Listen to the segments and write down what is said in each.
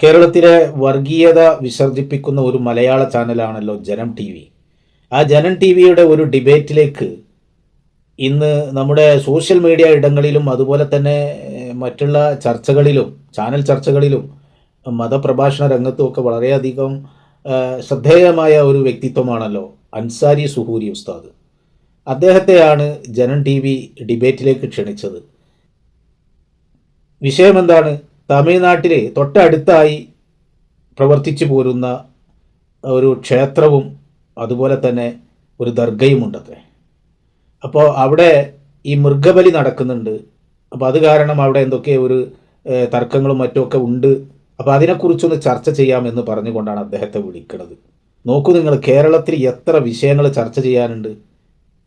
കേരളത്തിലെ വർഗീയത വിസർജിപ്പിക്കുന്ന ഒരു മലയാള ചാനലാണല്ലോ ജനം ടി വി. ആ ജനം ടി വിയുടെ ഒരു ഡിബേറ്റിലേക്ക് ഇന്ന് നമ്മുടെ സോഷ്യൽ മീഡിയ ഇടങ്ങളിലും അതുപോലെ തന്നെ മറ്റുള്ള ചർച്ചകളിലും ചാനൽ ചർച്ചകളിലും മതപ്രഭാഷണ രംഗത്തുമൊക്കെ വളരെയധികം ശ്രദ്ധേയമായ ഒരു വ്യക്തിത്വമാണല്ലോ അൻസാരി സുഹൂരി ഉസ്താദ്. അദ്ദേഹത്തെയാണ് ജനം ടി വി ഡിബേറ്റിലേക്ക് ക്ഷണിച്ചത്. വിഷയമെന്താണ്? തമിഴ്നാട്ടിൽ തൊട്ടടുത്തായി പ്രവർത്തിച്ചു പോരുന്ന ഒരു ക്ഷേത്രവും അതുപോലെ തന്നെ ഒരു ദർഗയുമുണ്ടത്രേ. അപ്പോൾ അവിടെ ഈ മൃഗബലി നടക്കുന്നുണ്ട്. അപ്പോൾ അത് കാരണം അവിടെ എന്തൊക്കെ ഒരു തർക്കങ്ങളും മറ്റുമൊക്കെ ഉണ്ട്. അപ്പോൾ അതിനെക്കുറിച്ചൊന്ന് ചർച്ച ചെയ്യാമെന്ന് പറഞ്ഞുകൊണ്ടാണ് അദ്ദേഹത്തെ വിളിക്കുന്നത്. നോക്കൂ നിങ്ങൾ, കേരളത്തിൽ എത്ര വിഷയങ്ങൾ ചർച്ച ചെയ്യാനുണ്ട്.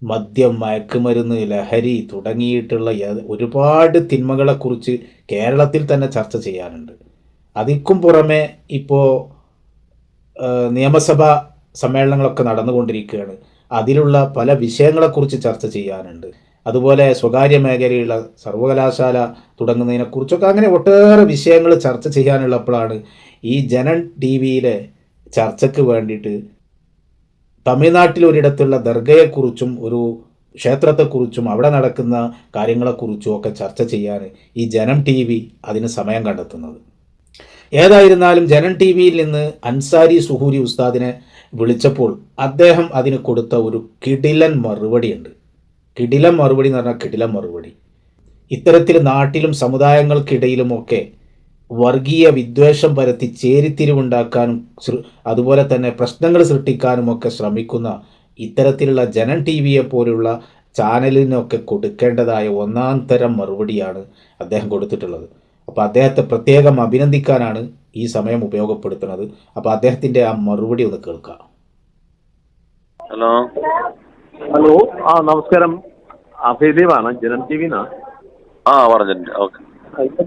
മദ്യം, മയക്കുമരുന്ന്, ലഹരി തുടങ്ങിയിട്ടുള്ള ഒരുപാട് തിന്മകളെക്കുറിച്ച് കേരളത്തിൽ തന്നെ ചർച്ച ചെയ്യാനുണ്ട്. അതിക്കും പുറമെ ഇപ്പോൾ നിയമസഭാ സമ്മേളനങ്ങളൊക്കെ നടന്നുകൊണ്ടിരിക്കുകയാണ്. അതിലുള്ള പല വിഷയങ്ങളെക്കുറിച്ച് ചർച്ച ചെയ്യാനുണ്ട്. അതുപോലെ സ്വകാര്യ മേഖലയുള്ള സർവകലാശാല തുടങ്ങുന്നതിനെക്കുറിച്ചൊക്കെ അങ്ങനെ ഒട്ടേറെ വിഷയങ്ങൾ ചർച്ച ചെയ്യാനുള്ളപ്പോഴാണ് ഈ ജനം ടി വിയിലെ ചർച്ചയ്ക്ക് വേണ്ടിയിട്ട് തമിഴ്നാട്ടിൽ ഒരിടത്തുള്ള ദർഗയെക്കുറിച്ചും ഒരു ക്ഷേത്രത്തെക്കുറിച്ചും അവിടെ നടക്കുന്ന കാര്യങ്ങളെക്കുറിച്ചും ഒക്കെ ചർച്ച ചെയ്യാൻ ഈ ജനം ടി വി അതിന് സമയം കണ്ടെത്തുന്നത്. ഏതായിരുന്നാലും ജനം ടി വിയിൽ നിന്ന് അൻസാരി സുഹൂരി ഉസ്താദിനെ വിളിച്ചപ്പോൾ അദ്ദേഹം അതിന് കൊടുത്ത ഒരു കിടിലൻ മറുപടിയുണ്ട്. കിടിലൻ മറുപടി എന്ന് പറഞ്ഞാൽ കിടിലൻ മറുപടി. ഇത്തരത്തിൽ നാട്ടിലും സമുദായങ്ങൾക്കിടയിലുമൊക്കെ വർഗീയ വിദ്വേഷം പരത്തി ചേരിത്തിരിവുണ്ടാക്കാനും അതുപോലെ തന്നെ പ്രശ്നങ്ങൾ സൃഷ്ടിക്കാനുമൊക്കെ ശ്രമിക്കുന്ന ഇത്തരത്തിലുള്ള ജനം ടി വിയെ പോലുള്ള ചാനലിനൊക്കെ കൊടുക്കേണ്ടതായ ഒന്നാം തരം മറുപടിയാണ് അദ്ദേഹം കൊടുത്തിട്ടുള്ളത്. അപ്പോൾ അദ്ദേഹത്തെ പ്രത്യേകം അഭിനന്ദിക്കാനാണ് ഈ സമയം ഉപയോഗപ്പെടുത്തുന്നത്. അപ്പോൾ അദ്ദേഹത്തിൻ്റെ ആ മറുപടി ഒന്ന് കേൾക്കാം. ഹലോ ഹലോ, നമസ്കാരം. അഭിദീപാണ്, ജനം ടി വിന്നാ. പറഞ്ഞിട്ടുണ്ട്. ഓക്കെ.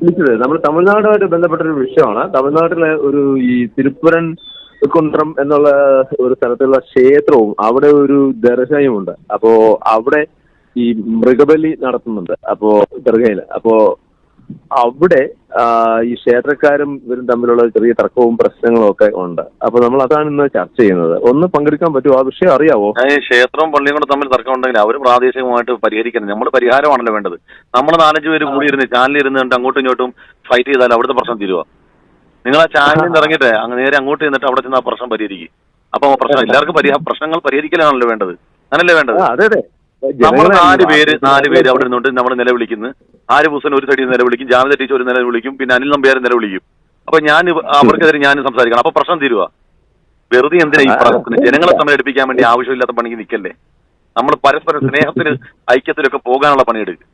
വിളിച്ചത് നമ്മൾ തമിഴ്നാടുമായിട്ട് ബന്ധപ്പെട്ടൊരു വിഷയമാണ്. തമിഴ്നാട്ടിലെ ഒരു ഈ തിരുപ്പുരൻ കുണ്ട്രം എന്നുള്ള ഒരു സ്ഥലത്തുള്ള ക്ഷേത്രവും അവിടെ ഒരു ദർഗയുമുണ്ട്. അപ്പോ അവിടെ ഈ മൃഗബലി നടത്തുന്നുണ്ട്. അപ്പോ ദർഗയില് അവിടെ ഈ ക്ഷേത്രക്കാരും ഇവരും തമ്മിലുള്ള ചെറിയ തർക്കവും പ്രശ്നങ്ങളും ഒക്കെ ഉണ്ട്. അപ്പൊ നമ്മൾ അതാണ് ഇന്ന് ചർച്ച ചെയ്യുന്നത്. ഒന്ന് പങ്കെടുക്കാൻ പറ്റുമോ? ആ വിഷയം അറിയാവോ? ഈ ക്ഷേത്രവും പള്ളിയും കൂടെ തമ്മിൽ തർക്കം ഉണ്ടെങ്കിൽ അവർ പ്രാദേശികമായിട്ട് പരിഹരിക്കുന്നത്. നമ്മൾ പരിഹാരമാണല്ലോ വേണ്ടത്. നമ്മൾ 4-5 പേര് കൂടി ഇരുന്ന് ചാനലിൽ ഇരുന്ന് അങ്ങോട്ടും ഇങ്ങോട്ടും ഫൈറ്റ് ചെയ്താൽ അവിടുത്തെ പ്രശ്നം തീരുവ. നിങ്ങൾ ആ ചാനലിൽ നിന്ന് ഇറങ്ങിയിട്ട് നേരെ അങ്ങോട്ട് ചെന്നിട്ട് അവിടെ ചെന്ന് ആ പ്രശ്നം പരിഹരിക്കും. അപ്പൊ പ്രശ്നം എല്ലാവർക്കും പ്രശ്നങ്ങൾ പരിഹരിക്കലാണല്ലോ വേണ്ടത്. അങ്ങനല്ലേ വേണ്ടത്? അതെ അതെ. നമ്മൾ 4 പേര് അവിടെ നിന്നുകൊണ്ട് നമ്മൾ നിലവിളിക്കുന്നു. ആരിഫ് ഹുസൈൻ ഒരു സൈഡിൽ നിലവിളിക്കും, ജാമിദ ടീച്ചർ ഒരു നിലവിളിക്കും, പിന്നെ അനിൽ നമ്പ്യാർ നിലവിളിക്കും. അപ്പൊ അവർക്കെതിരെ ഞാൻ സംസാരിക്കണം. അപ്പൊ പ്രശ്നം തീരുവ. വെറുതെ എന്തിനാ ഈ പ്രശ്നത്തിന് ജനങ്ങളെ തമ്മിൽ എടുപ്പിക്കാൻ വേണ്ടി ആവശ്യമില്ലാത്ത പണിക്ക് നിൽക്കല്ലേ. നമ്മൾ പരസ്പരം സ്നേഹത്തിന് ഐക്യത്തിലൊക്കെ പോകാനുള്ള പണിയെടുക്കും.